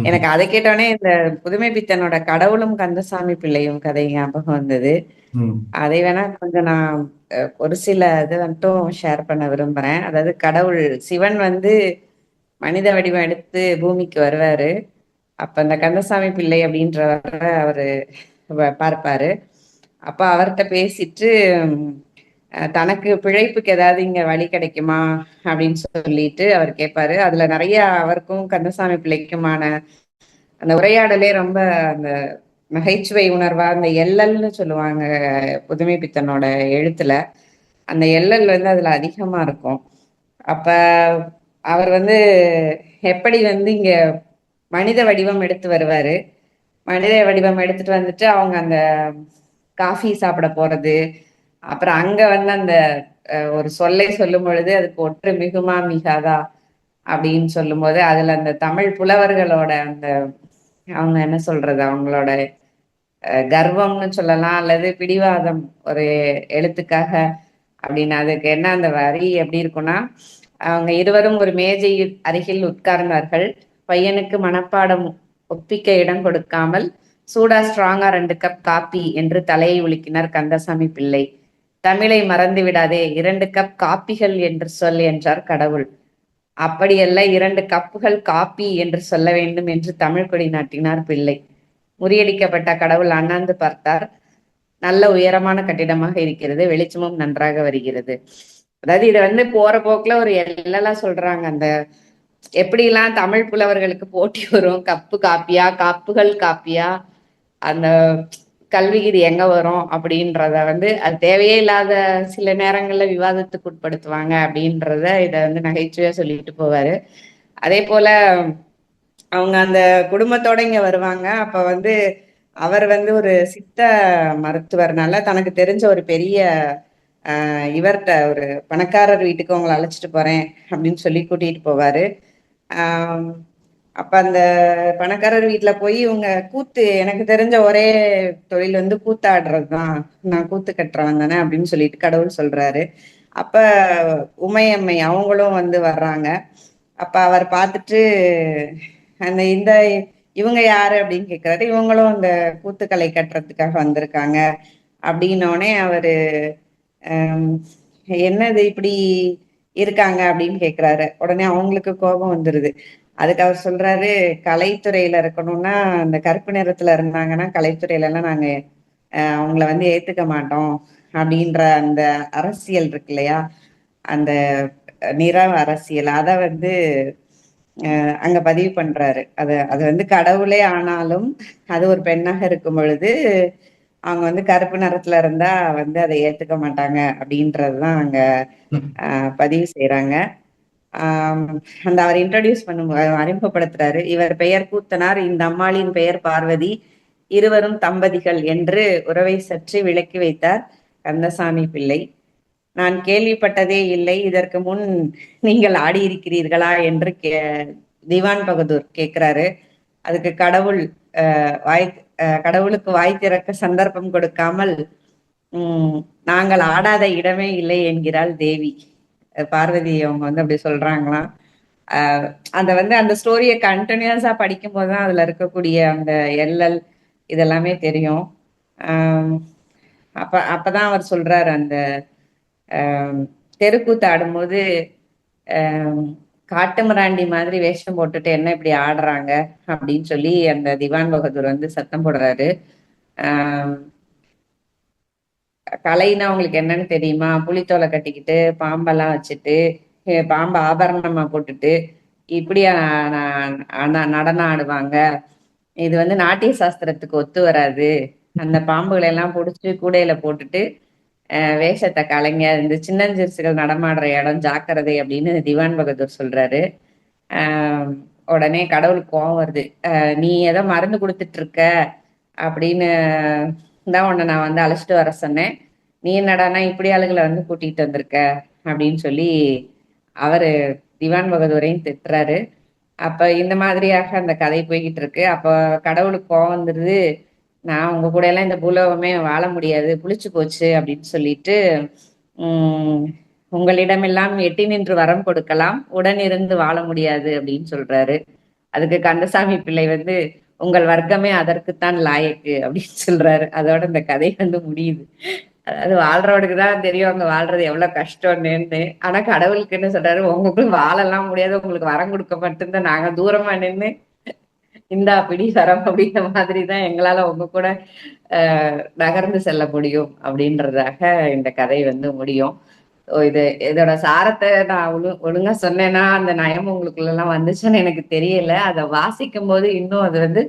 எனக்கு அதை கேட்டோடனே இந்த புதுமை பித்தனோட கடவுளும் கந்தசாமி பிள்ளையும் கதை ஞாபகம் வந்தது. ம். அதை வேணா கொஞ்சம் நான் ஒரு சில இது மட்டும் ஷேர் பண்ண விரும்புறேன். அதாவது கடவுள் சிவன் வந்து மனித வடிவம் எடுத்து பூமிக்கு வருவாரு. அப்ப இந்த கந்தசாமி பிள்ளை அப்படின்றவரை அவரு பார்ப்பாரு. அப்ப அவர்கிட்ட பேசிட்டு தனக்கு பிழைப்புக்கு ஏதாவது இங்க வழி கிடைக்குமா அப்படின்னு சொல்லிட்டு அவர் கேட்பாரு. அதுல நிறைய அவருக்கும் கந்தசாமி பிள்ளைக்குமான அந்த உரையாடலே ரொம்ப அந்த நகைச்சுவை உணர்வா அந்த எல்லல்னு சொல்லுவாங்க புதுமை பித்தனோட எழுத்துல. அந்த எல்லல் வந்து அதுல அதிகமா இருக்கும். அப்ப அவர் வந்து எப்படி வந்து இங்க மனித வடிவம் எடுத்து வருவாரு. மனித வடிவம் எடுத்துட்டு வந்துட்டு அவங்க அந்த காஃபி சாப்பிட போறது, அப்புறம் அங்க வந்து அந்த ஒரு சொல்லை சொல்லும் பொழுது அதுக்கு ஒற்று மிகுமா மிகாதா அப்படின்னு சொல்லும்போது அதுல அந்த தமிழ் புலவர்களோட அந்த அவங்க என்ன சொல்றது அவங்களோட கர்வம்னு சொல்லலாம் அல்லது பிடிவாதம் ஒரு எழுத்துக்காக அப்படின்னு அதுக்கு என்ன அந்த வரி எப்படி இருக்கும்னா அவங்க இருவரும் ஒரு மேஜை அருகில் உட்கார்ந்தார்கள். பையனுக்கு மனப்பாடம் ஒப்பிக்க இடம் கொடுக்காமல் சூடா ஸ்ட்ராங்கா 2 கப் காப்பி என்று தலையை உலுக்கினார் கந்தசாமி பிள்ளை. தமிழை மறந்து விடாதே, 2 கப் காப்பிகள் என்று சொல் என்றார் கடவுள். அப்படியல்ல, 2 கப்புகள் காப்பி என்று சொல்ல வேண்டும் என்று தமிழ் கொடி நாட்டினார் பிள்ளை. முறியடிக்கப்பட்ட கடவுள் அண்ணாந்து பார்த்தார். நல்ல உயரமான கட்டிடமாக இருக்கிறது, வெளிச்சமும் நன்றாக வருகிறது. அதாவது இதை வந்து போற போக்குல ஒரு எல்லாம் சொல்றாங்க. அந்த எப்படிலாம் தமிழ் புலவர்களுக்கு போட்டி வரும், கப்பு காப்பியா காப்புகள் காப்பியா, அந்த கல்விக்கு எங்க வரும் அப்படின்றத வந்து அது தேவையே இல்லாத சில நேரங்கள்ல விவாதத்துக்கு உட்படுத்துவாங்க அப்படின்றத இத வந்து நகைச்சுவையா சொல்லிட்டு போவாரு. அதே போல அவங்க அந்த குடும்பத்தோட இங்க வருவாங்க. அப்ப வந்து அவர் வந்து ஒரு சித்த மருத்துவர்னால தனக்கு தெரிஞ்ச ஒரு பெரிய இவர்கிட்ட ஒரு பணக்காரர் வீட்டுக்கு உங்களை அழைச்சிட்டு போறேன் அப்படின்னு சொல்லி கூட்டிட்டு போவாரு. ஆஹ் அப்ப அந்த பணக்காரர் வீட்டுல போய் இவங்க கூத்து, எனக்கு தெரிஞ்ச ஒரே தொழில் வந்து கூத்தாடுறதுதான், நான் கூத்து கட்டுறவன் தானே அப்படின்னு சொல்லிட்டு கடவுள் சொல்றாரு. அப்ப உமையம்மை அவங்களும் வந்து வர்றாங்க. அப்ப அவர் பார்த்துட்டு அந்த இந்த இவங்க யாரு அப்படின்னு கேட்கிறாரு. இவங்களும் அந்த கூத்துக்களை கட்டுறதுக்காக வந்திருக்காங்க அப்படின்னோடனே அவரு என்னது இப்படி இருக்காங்க அப்படின்னு கேக்குறாரு. உடனே அவங்களுக்கு கோபம் வந்துருது. அதுக்கு அவர் சொல்றாரு, கலைத்துறையில இருக்கணும்னா அந்த கருப்பு நிறத்துல இருந்தாங்கன்னா கலைத்துறையில எல்லாம் நாங்க அவங்கள வந்து ஏத்துக்க மாட்டோம் அப்படின்ற அந்த அரசியல் இருக்கு இல்லையா, அந்த நிற அரசியல் அத வந்து அங்க பதிவு பண்றாரு. அது அது வந்து கடவுளே ஆனாலும் அது ஒரு பெண்ணாக இருக்கும் பொழுது அவங்க வந்து கருப்பு நிறத்துல இருந்தா வந்து அதை ஏத்துக்க மாட்டாங்க அப்படின்றதுதான் அங்க பதிவு செய்யறாங்க. அந்த அவர் இன்ட்ரடியூஸ் பண்ணும் அறிமுகப்படுத்துறாரு. இவர் பெயர் கூத்தனார், இந்த அம்மாளின் பெயர் பார்வதி, இருவரும் தம்பதிகள் என்று உறவை சற்று விளக்கி வைத்தார் கந்தசாமி பிள்ளை. நான் கேள்விப்பட்டதே இல்லை, இதற்கு முன் நீங்கள் ஆடியிருக்கிறீர்களா என்று திவான் பகதூர் கேட்கிறாரு. அதுக்கு கடவுள் வாய் கடவுளுக்கு வாய் திறக்க சந்தர்ப்பம் கொடுக்காமல் நாங்கள் ஆடாத இடமே இல்லை என்கிறாள் தேவி. பார்வதி அவங்க வந்து அப்படி சொல்றாங்களாம். அந்த வந்து அந்த ஸ்டோரியை கண்டினியூஸா படிக்கும் போதுதான் அதுல இருக்கக்கூடிய அந்த எல்லல் இதெல்லாமே தெரியும். அப்பதான் அவர் சொல்றாரு, அந்த தெருக்கூத்து ஆடும்போது காட்டு மிராண்டி மாதிரி வேஷம் போட்டுட்டு என்ன இப்படி ஆடுறாங்க அப்படின்னு சொல்லி அந்த திவான் பகதூர் வந்து சத்தம் போடுறாரு. கலைன்னா அவங்களுக்கு என்னன்னு தெரியுமா, புலித்தோலை கட்டிக்கிட்டு பாம்பெல்லாம் வச்சுட்டு பாம்பை ஆபரணமா போட்டுட்டு இப்படியா நடனம் ஆடுவாங்க. இது வந்து நாட்டிய சாஸ்திரத்துக்கு ஒத்து வராது. அந்த பாம்புகளை எல்லாம் புடிச்சு கூடையில போட்டுட்டு வேஷத்தை கலைஞ, இந்த சின்னஞ்சிறுசுகள் நடமாடுற இடம் ஜாக்கிரதை அப்படின்னு திவான் பகதூர் சொல்றாரு. உடனே கடவுளுக்கு கோவம் வருது. நீ ஏதோ மருந்து கொடுத்துட்டு இருக்க அப்படின்னு தான் உன்னை நான் வந்து அழைச்சிட்டு வர சொன்னேன், நீ என்னடானா இப்படி ஆளுகளை வந்து கூட்டிகிட்டு வந்திருக்க அப்படின்னு சொல்லி அவரு திவான் பகதூரையும் திட்டுறாரு. அப்ப இந்த மாதிரியாக அந்த கதை போய்கிட்டு இருக்கு. அப்ப கடவுளுக்கு கோவம் வந்துருது. நான் உங்க கூட எல்லாம் இந்த பூலோகமே வாழ முடியாது, புளிச்சு போச்சு அப்படின்னு சொல்லிட்டு உங்களிடமெல்லாம் எட்டி நின்று வரம் கொடுக்கலாம், உடன் இருந்து வாழ முடியாது அப்படின்னு சொல்றாரு. அதுக்கு கந்தசாமி பிள்ளை வந்து உங்கள் வர்க்கமே அதற்குத்தான் லாயக்கு அப்படின்னு சொல்றாரு. அதோட இந்த கதை வந்து முடியுது. அதாவது வாழ்றவனுக்கு தான் தெரியும் அங்க வாழ்றது எவ்வளவு கஷ்டம்னு. ஆனா கடவுளுக்கு என்ன சொல்றாரு, உங்களுக்கு வாழலாம் முடியாது, உங்களுக்கு வரம் கொடுக்க மட்டும்தான், நாங்க தூரமா நின்னு இந்தா பிடி வரம் அப்படின்ற மாதிரி தான் எங்களால உங்க கூட நகர்ந்து செல்ல முடியும் அப்படின்றதாக இந்த கதை வந்து முடியும். இதோட சாரத்தை நான் ஒழுங்கா சொன்னேன்னா அந்த நயம் உங்களுக்குள்ள எல்லாம் வந்துச்சுன்னு எனக்கு தெரியல. அதை வாசிக்கும் போது இன்னும் அது வந்து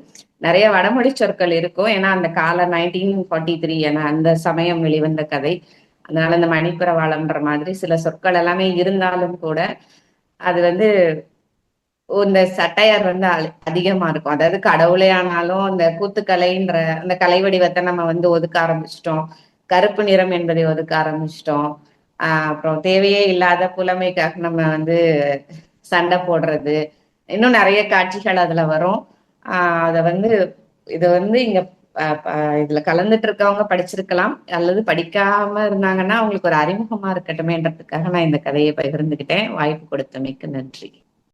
நிறைய வடமொழி சொற்கள் இருக்கும். ஏன்னா அந்த கால 1943 என அந்த சமயம் வெளிவந்த கதை. அதனால இந்த மணிப்புறவாளம்ன்ற மாதிரி சில சொற்கள் எல்லாமே இருந்தாலும் கூட அது வந்து இந்த சட்டையர் வந்து அதிகமா இருக்கும். அதாவது கடவுளே ஆனாலும் அந்த கூத்துக்கலைன்ற அந்த கலை வடிவத்தை நம்ம வந்து ஒதுக்க ஆரம்பிச்சிட்டோம். கருப்பு நிறம் என்பதை ஒதுக்க ஆரம்பிச்சிட்டோம். அப்புறம் தேவையே இல்லாத புலமைக்காக நம்ம வந்து சண்டை போடுறது, இன்னும் நிறைய காட்சிகள் அதுல வரும். அத வந்து இது வந்து இங்க இதுல கலந்துட்டு இருக்கவங்க படிச்சிருக்கலாம், அல்லது படிக்காம இருந்தாங்கன்னா அவங்களுக்கு ஒரு அறிமுகமா இருக்கட்டுமேன்றதுக்காக நான் இந்த கதையை பகிர்ந்துகிட்டேன். வாய்ப்பு கொடுத்தமைக்கு நன்றி.